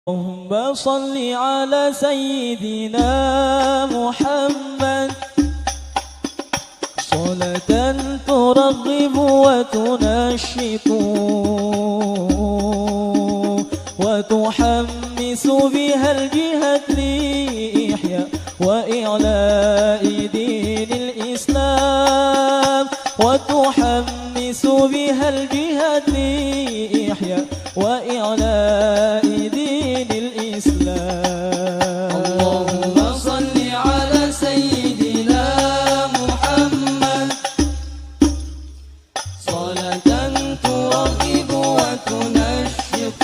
اللهم صل على سيدنا محمد صلاة ترغب وتنشط وتحمس بها الجهاد لإحياء وإعلاء دين الإسلام وتحمس بها الجهاد لإحياء وإعلاء دين الإسلام. اللهم صل على سيدنا محمد صلاة ترغب وتنشط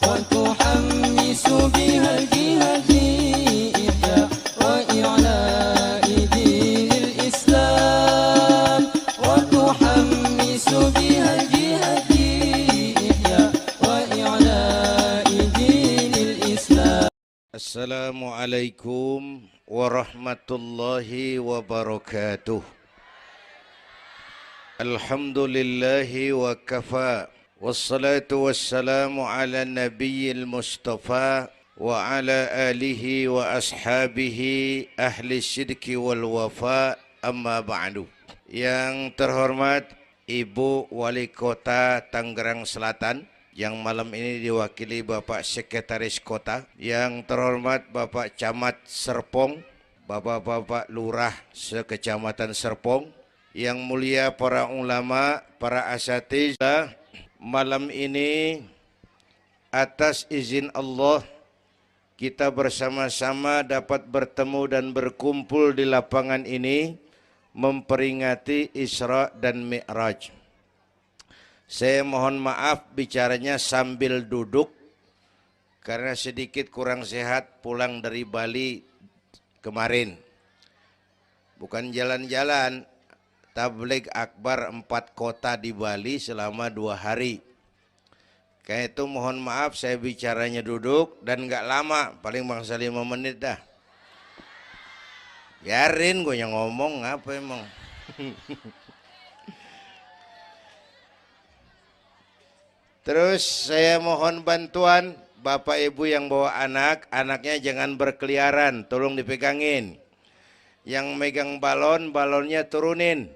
وتحمس بها الجهاد لإحياء وإعلاء دين الإسلام وتحمس بها الجهاد لإحياء وإعلاء دين الإسلام. Assalamualaikum warahmatullahi wabarakatuh. Alhamdulillahi wa kafa. Wassalatu wassalamu ala nabiyil mustafa wa ala alihi wa ashabihi ahli syidki wal wafa, amma ba'du. Yang terhormat Ibu Wali Kota Tangerang Selatan, yang malam ini diwakili Bapak Sekretaris Kota, yang terhormat Bapak Camat Serpong, Bapak-bapak Lurah sekecamatan Serpong, yang mulia para ulama, para asatidzah, malam ini atas izin Allah kita bersama-sama dapat bertemu dan berkumpul di lapangan ini memperingati Isra dan Mi'raj. Saya mohon maaf bicaranya sambil duduk karena sedikit kurang sehat pulang dari Bali kemarin. Bukan jalan-jalan, tabligh akbar 4 kota di Bali selama 2 hari. Kayak itu mohon maaf saya bicaranya duduk dan gak lama, paling bangsa 5 menit dah. Biarin gue yang ngomong, apa emang. Terus saya mohon bantuan Bapak Ibu yang bawa anak, anaknya jangan berkeliaran, tolong dipegangin. Yang megang balon, balonnya turunin.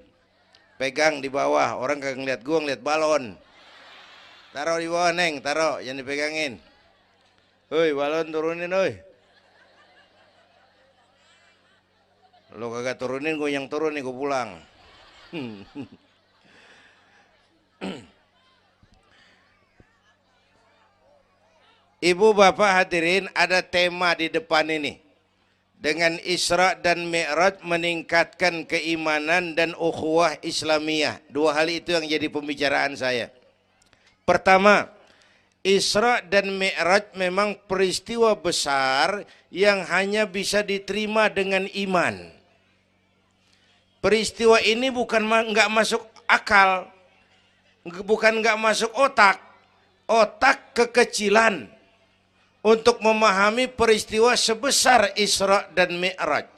Pegang di bawah, orang kagak ngeliat gua, ngeliat balon. Taruh di bawah Neng, taruh, jangan dipegangin. Hoi, balon turunin, hoi. Lo kagak turunin, gua yang turun nih, gua pulang. Ibu bapak hadirin, ada tema di depan ini. Dengan Isra dan Mi'raj meningkatkan keimanan dan ukhuwah Islamiyah. 2 hal itu yang jadi pembicaraan saya. Pertama, Isra dan Mi'raj memang peristiwa besar yang hanya bisa diterima dengan iman. Peristiwa ini bukan nggak masuk akal, bukan nggak masuk otak. Otak kekecilan untuk memahami peristiwa sebesar Isra dan Mi'raj.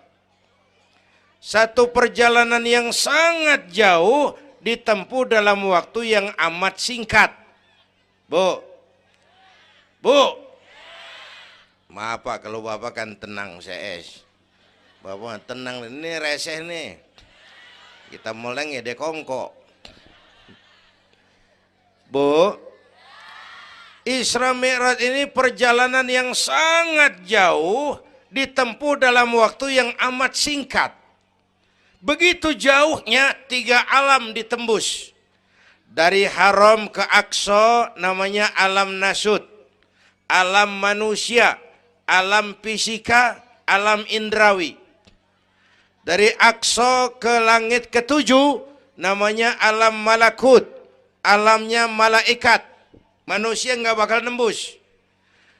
Satu perjalanan yang sangat jauh ditempuh dalam waktu yang amat singkat. Bu, maaf Pak, kalau Bapak kan tenang CS. Bapak tenang, ini reseh nih. Kita meleng ya dekongko. Bu, Isra Mi'raj ini perjalanan yang sangat jauh ditempuh dalam waktu yang amat singkat. Begitu jauhnya 3 alam ditembus. Dari Haram ke Aqsa namanya alam nasut, alam manusia, alam fisika, alam indrawi. Dari Aqsa ke langit ke-7 namanya alam malakut, alamnya malaikat. Manusia nggak bakal nembus.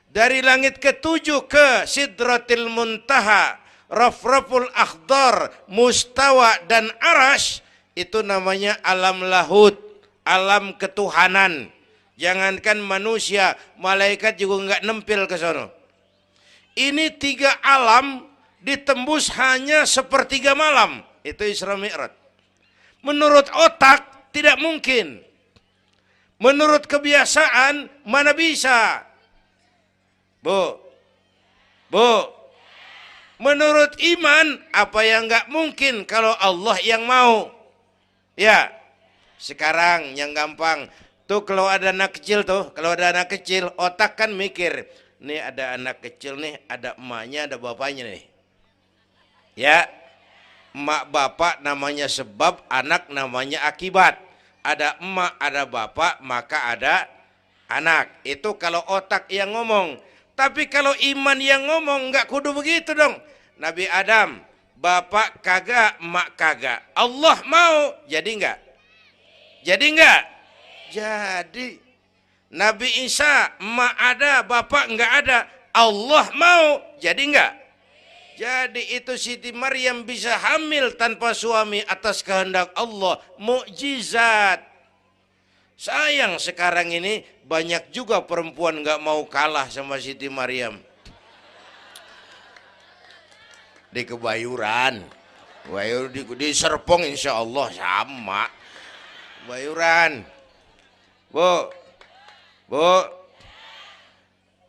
Dari langit ke-7 ke Sidratil Muntaha, Rafraful Akhdar, Mustawa dan Arash, itu namanya alam lahut, alam ketuhanan. Jangankan manusia, malaikat juga nggak nempel ke sono. Ini 3 alam ditembus hanya sepertiga malam. Itu Isra Mi'raj. Menurut otak tidak mungkin. Menurut kebiasaan mana bisa? Bu, bu. Menurut iman apa yang nggak mungkin kalau Allah yang mau? Ya, sekarang yang gampang tuh kalau ada anak kecil tuh, kalau ada anak kecil otak kan mikir, nih ada anak kecil nih, ada emaknya, ada bapaknya nih. Ya, emak bapak namanya sebab, anak namanya akibat. Ada emak, ada bapak, maka ada anak. Itu kalau otak yang ngomong. Tapi kalau iman yang ngomong nggak kudu begitu dong. Nabi Adam, bapak kagak, emak kagak. Allah mau, jadi nggak? Jadi nggak? Jadi. Nabi Isa, emak ada, bapak nggak ada. Allah mau, jadi nggak? Jadi itu Siti Maryam bisa hamil tanpa suami atas kehendak Allah. Mukjizat. Sayang sekarang ini banyak juga perempuan nggak mau kalah sama Siti Maryam. Di Kebayuran, di Serpong insya Allah sama. Kebayuran. Bu,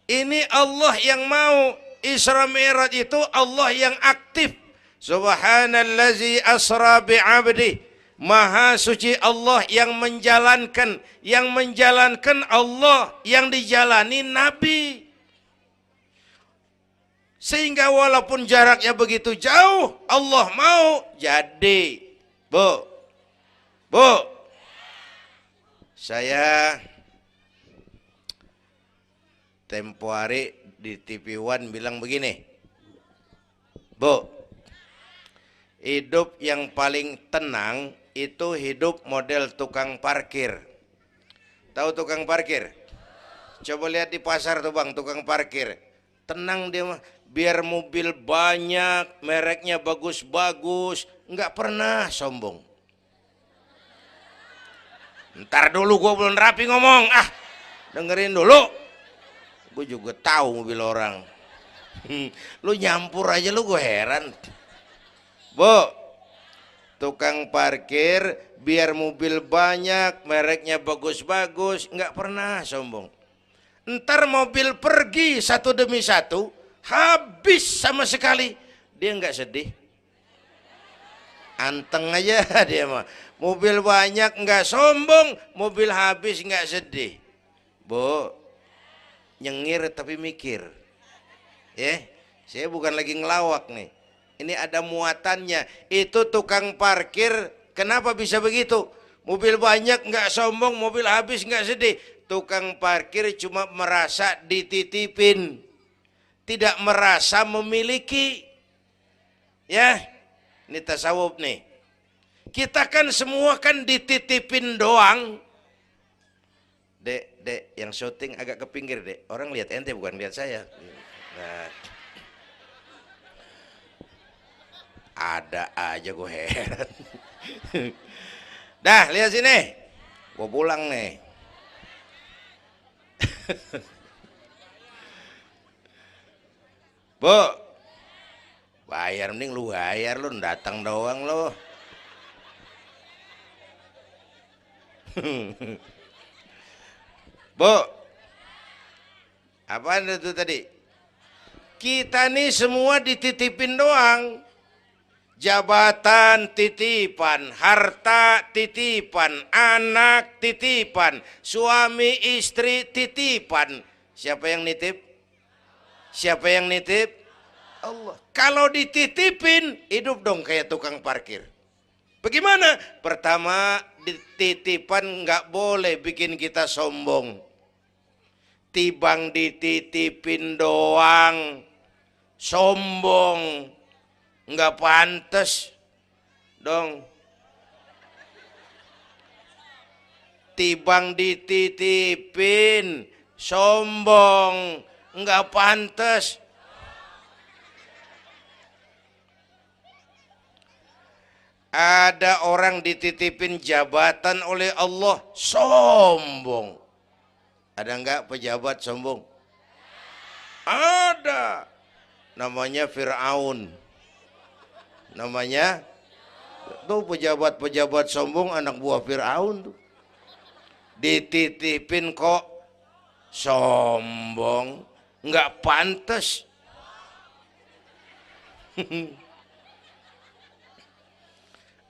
ini Allah yang mau. Isra Mi'raj itu Allah yang aktif. Subhanallazi asra bi'abdi. Maha suci Allah yang menjalankan. Yang menjalankan Allah, yang dijalani Nabi. Sehingga walaupun jaraknya begitu jauh, Allah mau jadi. Bu, saya tempo hari di TV One bilang begini, Bu, hidup yang paling tenang itu hidup model tukang parkir. Tahu tukang parkir? Coba lihat di pasar tuh bang, tukang parkir. Tenang dia mah, biar mobil banyak, mereknya bagus-bagus, nggak pernah sombong. Ntar dulu gue belum rapi ngomong, dengerin dulu. Gue juga tahu mobil orang. Lu nyampur aja lu, gue heran. Bu, tukang parkir biar mobil banyak, mereknya bagus-bagus, nggak pernah sombong. Ntar mobil pergi satu demi satu, habis sama sekali, dia nggak sedih. Anteng aja dia mah. Mobil banyak nggak sombong, mobil habis nggak sedih. Bu, nyengir tapi mikir. Ya, saya bukan lagi ngelawak nih. Ini ada muatannya. Itu tukang parkir kenapa bisa begitu? Mobil banyak nggak sombong, mobil habis nggak sedih. Tukang parkir cuma merasa dititipin, tidak merasa memiliki. Ya, ini tasawuf nih. Kita kan semua kan dititipin doang. Dek, yang syuting agak ke pinggir, Dek. Orang lihat ente bukan lihat saya. Nah. Ada aja gue heran. Dah, lihat sini. Gue pulang nih. Bu, bayar, mending lu bayar, lu datang doang lu. Bu, apaan itu tadi? Kita nih semua dititipin doang. Jabatan titipan, harta titipan, anak titipan, suami istri titipan. Siapa yang nitip? Siapa yang nitip? Allah. Kalau dititipin, hidup dong kayak tukang parkir. Bagaimana? Pertama, titipan nggak boleh bikin kita sombong. Tibang dititipin doang, sombong, nggak pantas dong. Tibang dititipin, sombong, nggak pantas. Ada orang dititipin jabatan oleh Allah, sombong. Ada enggak pejabat sombong? Ada. Namanya Fir'aun. Namanya tuh pejabat-pejabat sombong, anak buah Fir'aun tuh. Dititipin kok sombong, nggak pantas.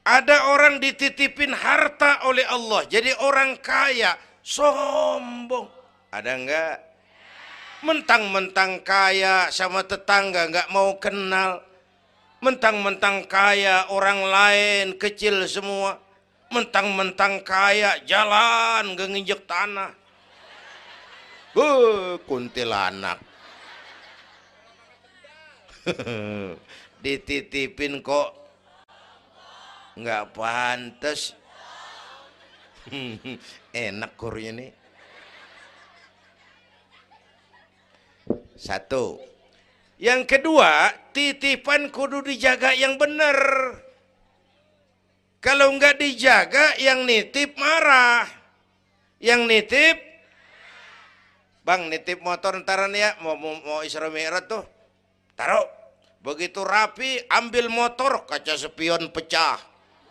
Ada orang dititipin harta oleh Allah, jadi orang kaya, sombong. Ada enggak? Mentang-mentang kaya sama tetangga nggak mau kenal. Mentang-mentang kaya orang lain kecil semua. Mentang-mentang kaya jalan nggak nginjek tanah. Kuntilanak. Dititipin kok nggak pantas. Enak kurnya nih. Satu. Yang kedua, titipan kudu dijaga yang benar. Kalau nggak dijaga, yang nitip marah. Yang nitip, bang nitip motor ntaran ya, mau Isra Mi'raj tuh, taruh. Begitu rapi, ambil motor, kaca spion pecah,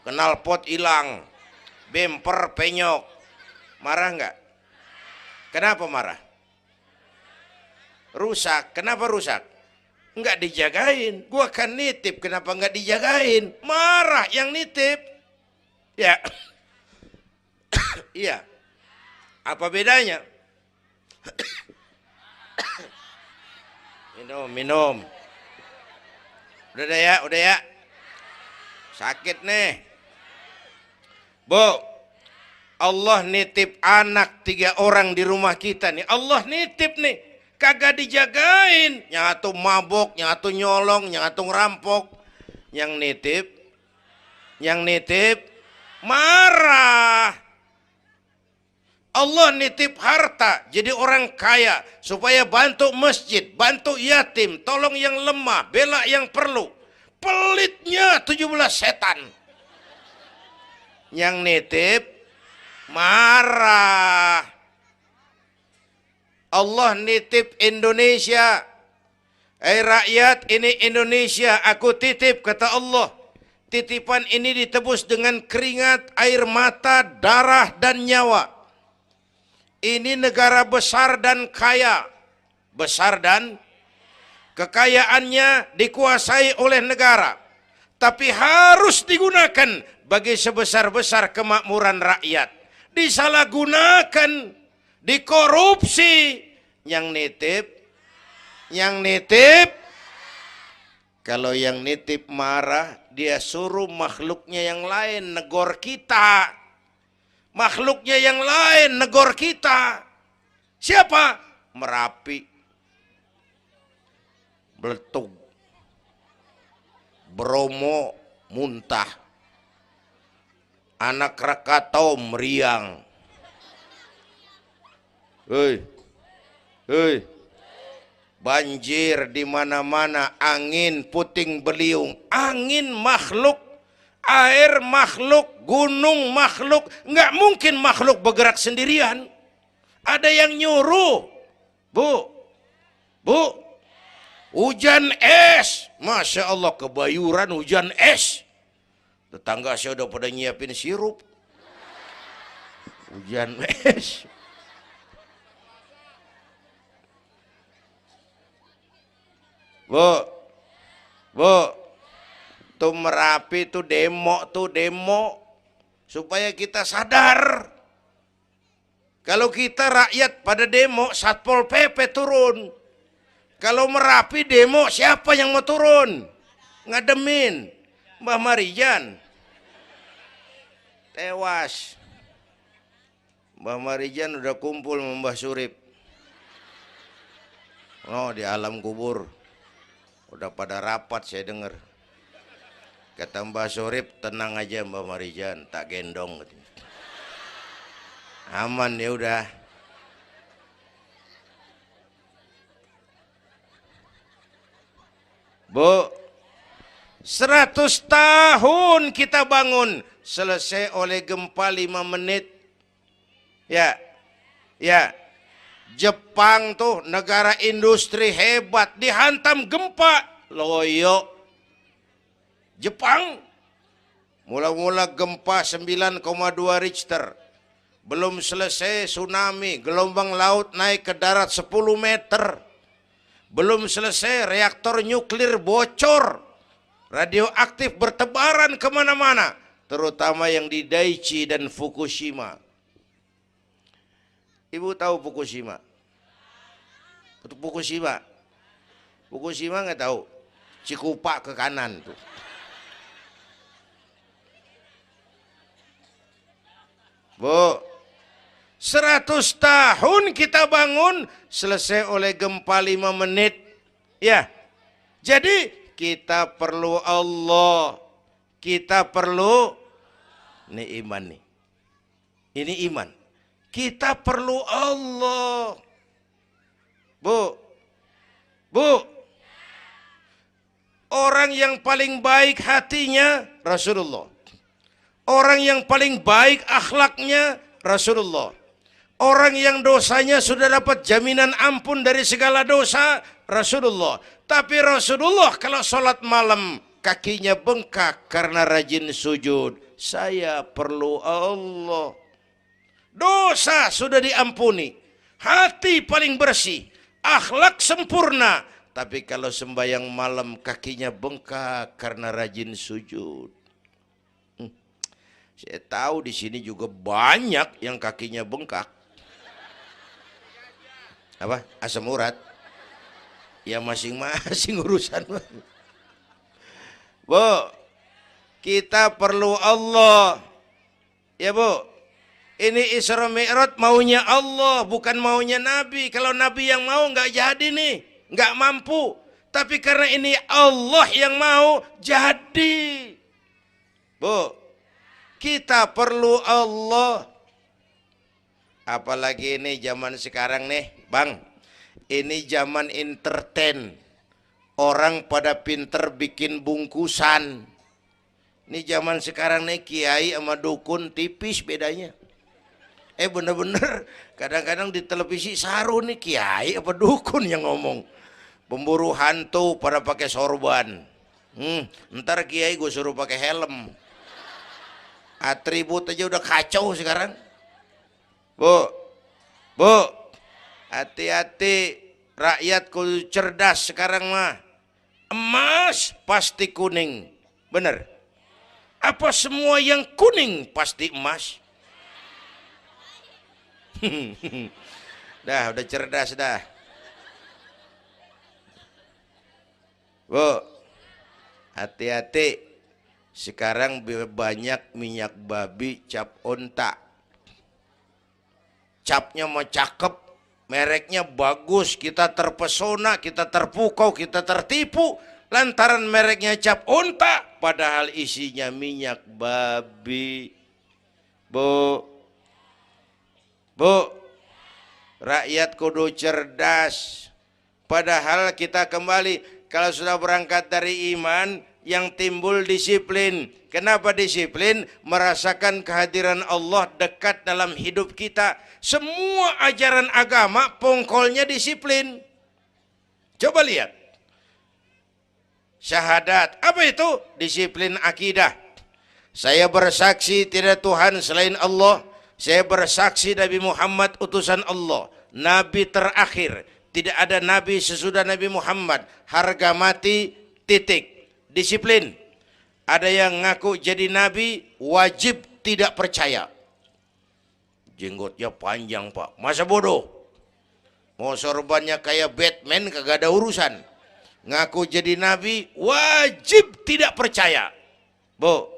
knalpot hilang, bemper penyok. Marah nggak? Kenapa marah? Rusak. Kenapa rusak? Nggak dijagain. Gua kan nitip, kenapa nggak dijagain? Marah yang nitip. Ya. Iya. Apa bedanya? Minum. Udah ya. Sakit nih. Bu, Allah nitip anak 3 orang di rumah kita nih. Allah nitip nih. Kagak dijagain. Nyatu mabok, nyatu nyolong, nyatu ngerampok. Yang nitip marah. Allah nitip harta jadi orang kaya supaya bantu masjid, bantu yatim, tolong yang lemah, bela yang perlu. Pelitnya 17 setan. Yang nitip marah. Allah nitip Indonesia. Rakyat, ini Indonesia aku titip, kata Allah. Titipan ini ditebus dengan keringat, air mata, darah dan nyawa. Ini negara besar dan kaya. Besar dan kekayaannya dikuasai oleh negara. Tapi harus digunakan bagi sebesar-besar kemakmuran rakyat. Disalahgunakan, dikorupsi. Yang nitip, kalau yang nitip marah, dia suruh makhluknya yang lain negor kita. Makhluknya yang lain negor kita. Siapa? Merapi, Beletug, Bromo muntah, Anak Krakatau meriang. Hei, banjir di mana-mana, angin puting beliung, angin makhluk, air makhluk, gunung makhluk. Nggak mungkin makhluk bergerak sendirian. Ada yang nyuruh. Bu, hujan es. Masya Allah, Kebayuran hujan es. Tetangga saya udah pada nyiapin sirup. Hujan es. Bu, tuh Merapi tuh demo supaya kita sadar. Kalau kita rakyat pada demo, Satpol PP turun. Kalau Merapi demo, siapa yang mau turun? Ngademin Mbah Marijan. Tewas. Mbah Marijan udah kumpul sama Mbah Surip. Oh, di alam kubur. Udah pada rapat saya dengar. Kata Mbah Surip, tenang aja Mbah Marijan, tak gendong. Aman ya udah. Bu, 100 tahun kita bangun, selesai oleh gempa 5 menit. Ya. Jepang tuh negara industri hebat, dihantam gempa, loyo. Jepang mula-mula gempa 9,2 Richter. belum selesai tsunami, gelombang laut naik ke darat 10 meter. Belum selesai reaktor nuklir bocor, radioaktif bertebaran kemana-mana, terutama yang di Daiichi dan Fukushima. Ibu tahu Fukushima? Fukushima? Fukushima nggak tahu? Cikupa ke kanan tuh. Bu, 100 tahun kita bangun, selesai oleh gempa 5 menit. Ya, jadi kita perlu Allah. Kita perlu, ini iman nih. Ini iman. Kita perlu Allah. Bu, orang yang paling baik hatinya Rasulullah. Orang yang paling baik akhlaknya Rasulullah. Orang yang dosanya sudah dapat jaminan ampun dari segala dosa Rasulullah. Tapi Rasulullah kalau sholat malam kakinya bengkak karena rajin sujud. Saya perlu Allah. Dosa sudah diampuni, hati paling bersih, akhlak sempurna. Tapi kalau sembahyang malam kakinya bengkak karena rajin sujud. Saya tahu di sini juga banyak yang kakinya bengkak. Apa? Asam urat. Ya masing-masing urusan. Bu, kita perlu Allah. Ya Bu. Ini Isra Mi'raj maunya Allah, bukan maunya Nabi. Kalau Nabi yang mau nggak jadi nih, nggak mampu. Tapi karena ini Allah yang mau, jadi. Bu, kita perlu Allah. Apalagi ini zaman sekarang nih, Bang. Ini zaman entertain. Orang pada pinter bikin bungkusan. Ini zaman sekarang nih, kiai sama dukun tipis bedanya. Bener-bener kadang-kadang di televisi saru nih kiai apa dukun yang ngomong. Pemburu hantu pada pakai sorban. Ntar kiai gue suruh pakai helm. Atribut aja udah kacau sekarang. Bu, hati-hati, rakyat kudu cerdas sekarang mah. Emas pasti kuning, bener? Apa semua yang kuning pasti emas? Udah cerdas dah. Bu, hati-hati. Sekarang banyak minyak babi cap onta. Capnya mau cakep, mereknya bagus, kita terpesona, kita terpukau, kita tertipu. Lantaran mereknya cap onta, padahal isinya minyak babi. Bu, rakyat kudu cerdas. Padahal kita kembali, kalau sudah berangkat dari iman, yang timbul disiplin. Kenapa disiplin? Merasakan kehadiran Allah dekat dalam hidup kita. Semua ajaran agama pongkolnya disiplin. Coba lihat. Syahadat, apa itu? Disiplin akidah. Saya bersaksi tidak Tuhan selain Allah. Saya bersaksi Nabi Muhammad utusan Allah, Nabi terakhir. Tidak ada Nabi sesudah Nabi Muhammad. Harga mati, titik. Disiplin. Ada yang ngaku jadi Nabi, wajib tidak percaya. Jenggotnya panjang Pak, masa bodoh? Mau sorbannya kayak Batman kagak ada urusan. Ngaku jadi Nabi, wajib tidak percaya. Bu,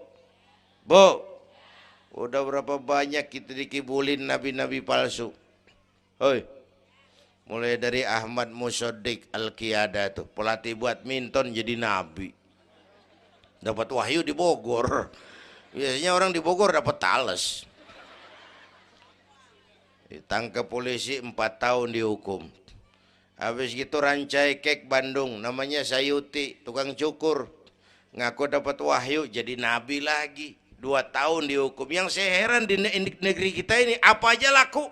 udah berapa banyak kita dikibulin nabi-nabi palsu. Hoi, mulai dari Ahmad Musaddiq Al-Qiyada tuh, pelatih badminton jadi nabi. Dapat wahyu di Bogor. Biasanya orang di Bogor dapat tales. Ditangkap polisi 4 tahun dihukum. Habis gitu Rancai Kek Bandung, namanya Sayuti, tukang cukur. Ngaku dapat wahyu jadi nabi lagi. 2 tahun dihukum. Yang saya heran di negeri kita ini apa aja laku.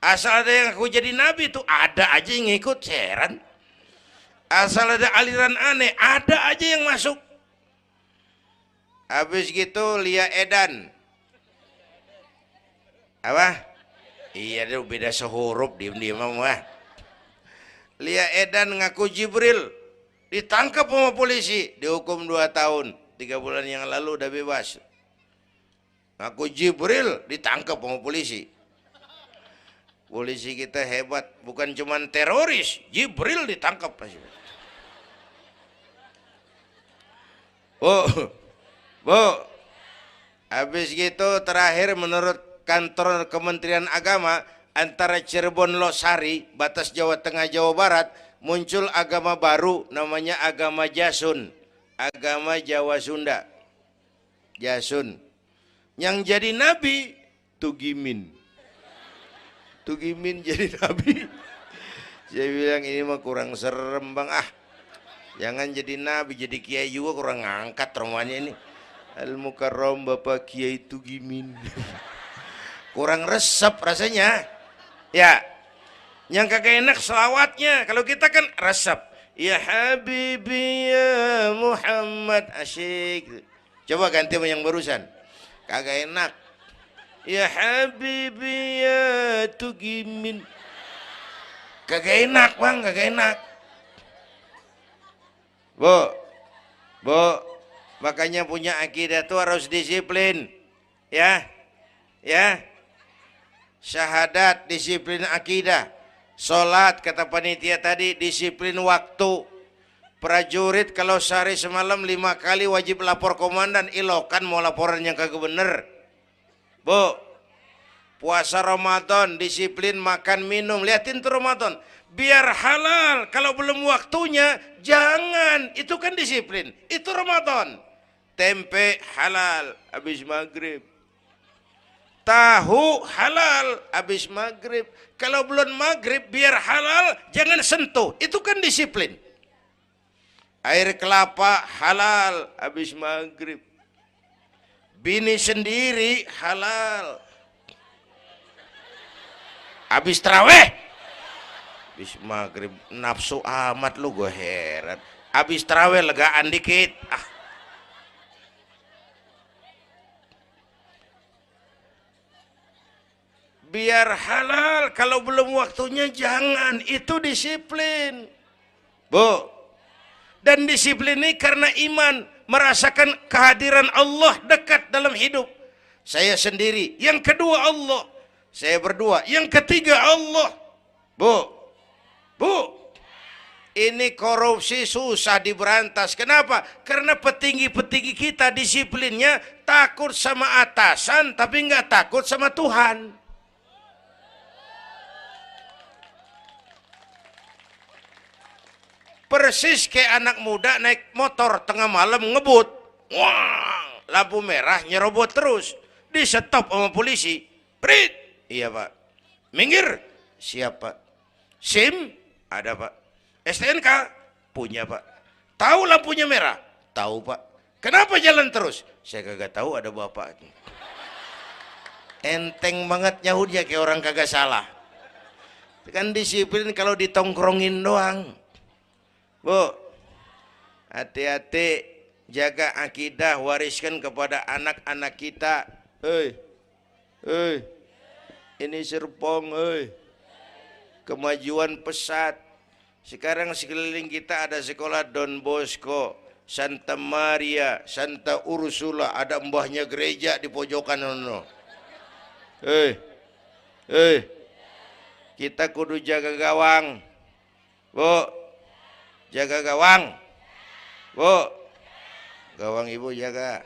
Asal ada yang aku jadi nabi tuh ada aja yang ngikut, saya heran. Asal ada aliran aneh ada aja yang masuk. Habis gitu Lia Edan. Apa? Iya deh beda sehurup diem-diem mah. Lia Edan ngaku Jibril, ditangkap sama polisi, dihukum 2 tahun. 3 bulan yang lalu udah bebas. Ngaku Jibril ditangkap sama polisi. Polisi kita hebat, bukan cuman teroris, Jibril ditangkap. Bu, habis gitu terakhir menurut kantor Kementerian Agama antara Cirebon Losari, batas Jawa Tengah Jawa Barat, muncul agama baru namanya agama Jasun, agama Jawa Sunda. Jasun. Yang jadi nabi Tugimin. Tugimin jadi nabi. Saya bilang ini mah kurang serem bang, jangan jadi nabi, jadi kiai juga kurang ngangkat rumahnya ini. Al Mukarram Bapak Kiai Tugimin. Kurang resep rasanya. Ya, yang kagak enak selawatnya. Kalau kita kan resep. Ya Habibi ya Muhammad, asyik. Coba ganti sama yang barusan. Kagak enak. Ya Habibi ya Tugimin. Kagak enak bang, kagak enak. Bu, makanya punya akidah tuh harus disiplin. Ya. Syahadat disiplin akidah. Sholat kata panitia tadi disiplin waktu. Prajurit kalau sehari semalam 5 kali wajib lapor komandan, ilokan mau laporan yang kagak bener. Bu, puasa Ramadan disiplin makan minum, liatin tuh Ramadan biar halal. Kalau belum waktunya jangan, itu kan disiplin, itu Ramadan. Tempe halal habis maghrib, tahu halal habis maghrib. Kalau belum maghrib biar halal jangan sentuh, itu kan disiplin. Air kelapa halal habis maghrib, bini sendiri halal habis taraweh, habis maghrib nafsu amat lu, gue heran. Habis taraweh legaan dikit, biar halal. Kalau belum waktunya jangan, itu disiplin. Bu, dan disiplin ini karena iman, merasakan kehadiran Allah dekat dalam hidup. Saya sendiri, yang kedua Allah. Saya berdua, yang ketiga Allah. Bu, ini korupsi susah diberantas. Kenapa? Karena petinggi-petinggi kita disiplinnya takut sama atasan, tapi nggak takut sama Tuhan. Persis kayak anak muda naik motor tengah malam ngebut, wah, lampu merah nyerobot terus, di stop sama polisi. Prit, iya pak. Minggir, siap pak. SIM ada pak. STNK punya pak. Tahu lampunya merah? Tahu pak. Kenapa jalan terus? Saya kagak tahu, ada bapak. Enteng banget nyahudnya kayak orang kagak salah. Kan disiplin kalau ditongkrongin doang. Bu, hati-hati, jaga akidah, wariskan kepada anak-anak kita. Ini Serpong, kemajuan pesat. Sekarang sekeliling kita ada sekolah Don Bosco, Santa Maria, Santa Ursula, ada mbahnya gereja di pojokan ono. Kita kudu jaga gawang. Bu, jaga gawang. Bu, gawang ibu jaga.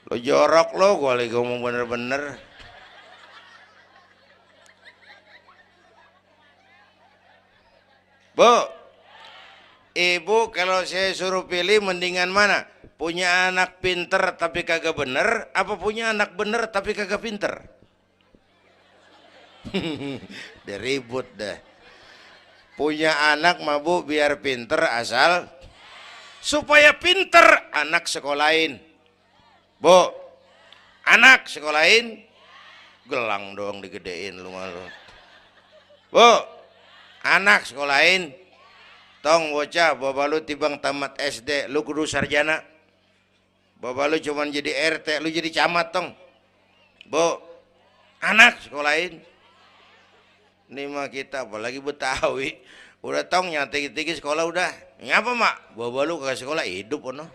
Lo jorok lo, gue lagi ngomong bener-bener. Bu, ibu kalau saya suruh pilih mendingan mana? Punya anak pinter tapi kagak bener, apa punya anak bener tapi kagak pinter? Udah ribut dah. Punya anak mah bu biar pinter, asal supaya pinter anak sekolahin. Bu, anak sekolahin, gelang doang digedein lu malu. Bu, Anak sekolahin. Tong bocah, bapa lu tibang tamat SD, lu kudu sarjana. Bapa lu cuman jadi RT, lu jadi camat tong. Bu, anak sekolahin. Ini mah kita apalagi Betawi. Udah tong yang tinggi-tinggi sekolah udah. Ngapa mak? Bapa lu ke sekolah hidup ono.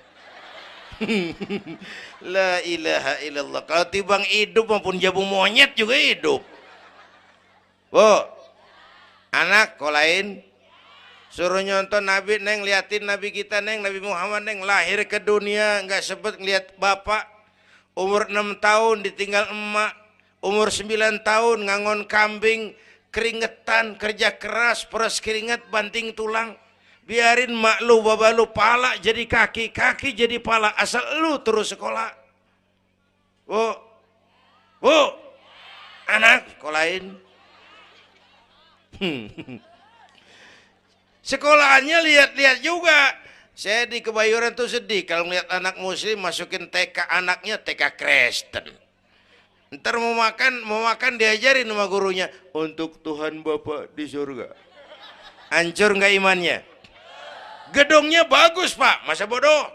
La ilaha illallah. Kalau tibang hidup maupun jabu monyet juga hidup. Bu, anak sekolahin. Suruh nyonton Nabi neng, liatin Nabi kita neng, Nabi Muhammad neng, lahir ke dunia nggak sempet ngeliat bapak, umur 6 tahun ditinggal emak, umur 9 tahun ngangon kambing, keringetan, kerja keras, peras keringet, banting tulang, biarin mak lu, bapak lu, pala jadi kaki, kaki jadi pala, asal lu terus sekolah. Bu, anak sekolahin. Sekolahannya lihat-lihat juga. Saya di Kebayoran tuh sedih kalau ngeliat anak muslim masukin TK, anaknya TK Kristen. Ntar mau makan diajarin sama gurunya untuk Tuhan Bapa di surga. Hancur nggak imannya? Gedungnya bagus pak, masa bodoh?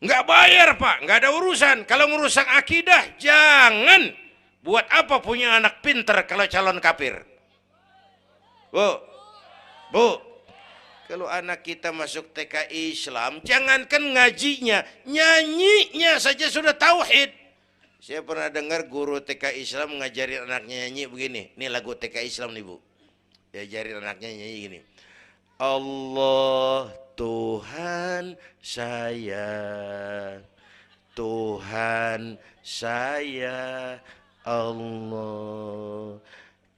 Nggak bayar pak, nggak ada urusan. Kalau merusak akidah jangan. Buat apa punya anak pinter kalau calon kafir? Bu. Kalau anak kita masuk TK Islam, jangankan ngajinya, nyanyinya saja sudah tauhid. Saya pernah dengar guru TK Islam ngajarin anaknya nyanyi begini. Ini lagu TK Islam nih bu. Diajarin anaknya nyanyi gini. Allah Tuhan saya, Tuhan saya Allah.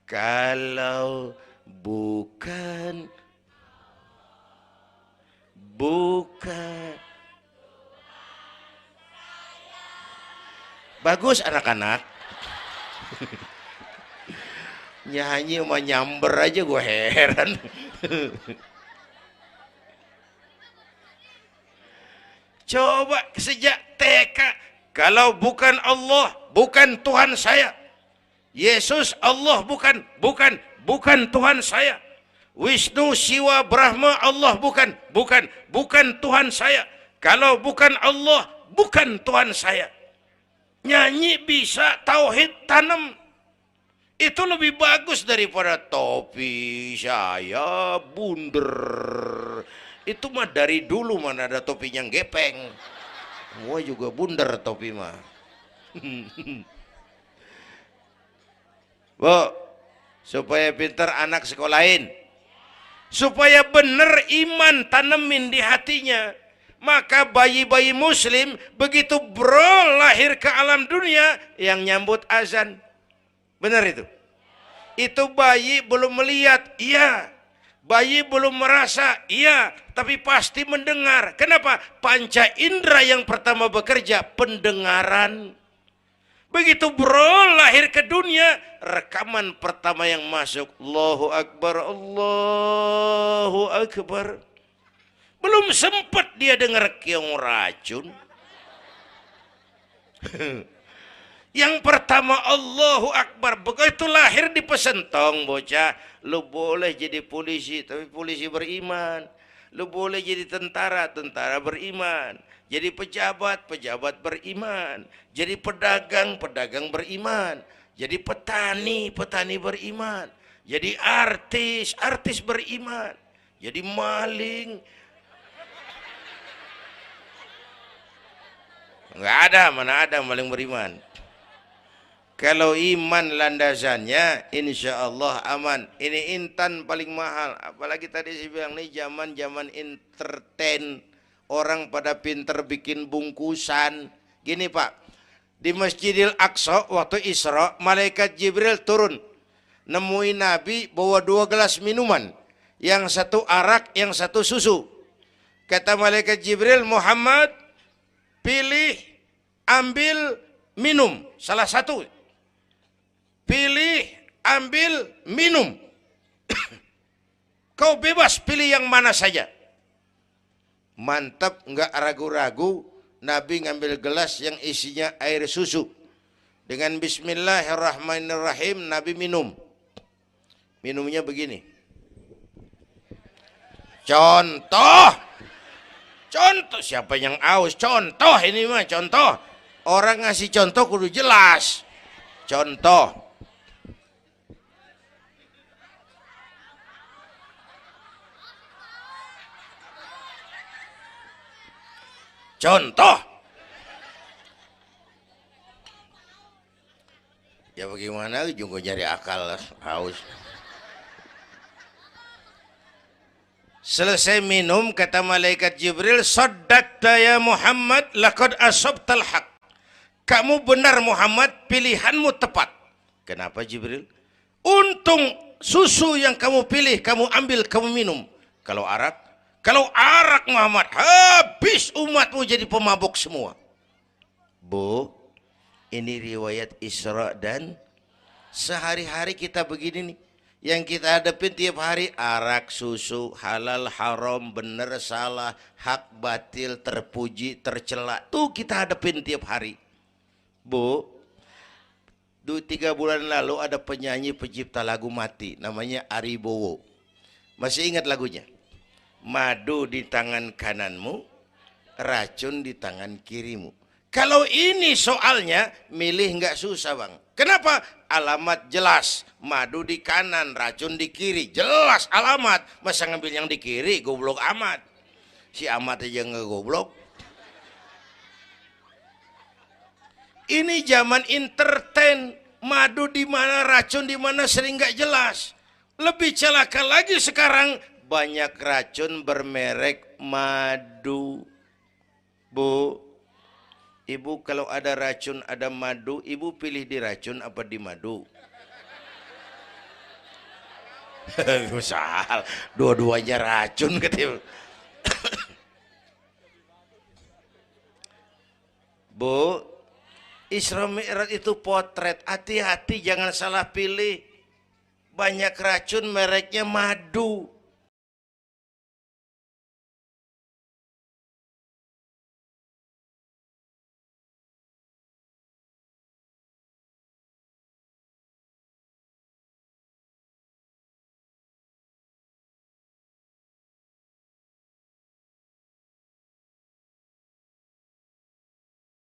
Kalau bukan bagus anak-anak. Nyanyi sama nyamber aja gue heran. Coba sejak TK, kalau bukan Allah, bukan Tuhan saya. Yesus Allah bukan Tuhan saya. Wisnu, Siwa, Brahma, Allah bukan Tuhan saya. Kalau bukan Allah, bukan Tuhan saya. Nyanyi bisa, tauhid tanam. Itu lebih bagus daripada topi saya bunder. Itu mah dari dulu mana ada topinya gepeng. Semua juga bunder topi mah. Bu, supaya pintar anak sekolahin. Supaya benar iman tanemin di hatinya. Maka bayi-bayi muslim begitu lahir ke alam dunia yang nyambut azan. Benar itu? Itu bayi belum melihat, iya. Bayi belum merasa, iya. Tapi pasti mendengar. Kenapa? Panca indera yang pertama bekerja, pendengaran. Begitu lahir ke dunia, rekaman pertama yang masuk, Allahu Akbar, Allahu Akbar. Belum sempat dia dengar keong racun. Yang pertama Allahu Akbar, begitu lahir dipesan, tong bocah, lu boleh jadi polisi, tapi polisi beriman. Lu boleh jadi tentara, tentara beriman. Jadi pejabat, pejabat beriman. Jadi pedagang, pedagang beriman. Jadi petani, petani beriman. Jadi artis, artis beriman. Jadi maling. Enggak ada, mana ada maling beriman. Kalau iman landasannya, insya Allah aman. Ini intan paling mahal. Apalagi tadi saya bilang nih zaman entertain. Orang pada pinter bikin bungkusan. Gini pak, di Masjidil Aqsa waktu Isra, malaikat Jibril turun. Nemuin Nabi bawa 2 gelas minuman. Yang satu arak, yang satu susu. Kata malaikat Jibril, Muhammad, pilih, ambil, minum. Salah satu. Pilih, ambil, minum. Kau bebas pilih yang mana saja. Mantap, enggak ragu-ragu. Nabi ngambil gelas yang isinya air susu. Dengan bismillahirrahmanirrahim Nabi minum. Minumnya begini. Contoh. Contoh, siapa yang aus? Contoh ini mah contoh. Orang ngasih contoh kudu jelas. Contoh. Contoh. Ya bagaimana juga nyari akal haus. Selesai minum kata malaikat Jibril, "Shaddaqta ya Muhammad, laqad asabtal haq." Kamu benar Muhammad, pilihanmu tepat. Kenapa Jibril? Untung susu yang kamu pilih, kamu ambil, kamu minum. Kalau arak Muhammad, habis umatmu jadi pemabuk semua. Bu, ini riwayat Isra dan sehari-hari kita begini nih. Yang kita hadapin tiap hari arak, susu, halal, haram, benar, salah, hak, batil, terpuji, tercela. Tuh kita hadapin tiap hari. Bu, 3 bulan lalu ada penyanyi pencipta lagu mati. Namanya Ari Bowo. Masih ingat lagunya? Madu di tangan kananmu, racun di tangan kirimu. Kalau ini soalnya milih nggak susah bang. Kenapa? Alamat jelas. Madu di kanan, racun di kiri. Jelas alamat. Masa ngambil yang di kiri, goblok amat. Si amat aja nggak goblok. Ini zaman entertain. Madu di mana, racun di mana sering nggak jelas. Lebih celaka lagi sekarang banyak racun bermerek madu. Bu, ibu kalau ada racun, ada madu, ibu pilih di racun apa di madu? Misal, dua-duanya racun gitu. Bu, Isra Mi'raj itu potret. Hati-hati jangan salah pilih. Banyak racun mereknya madu.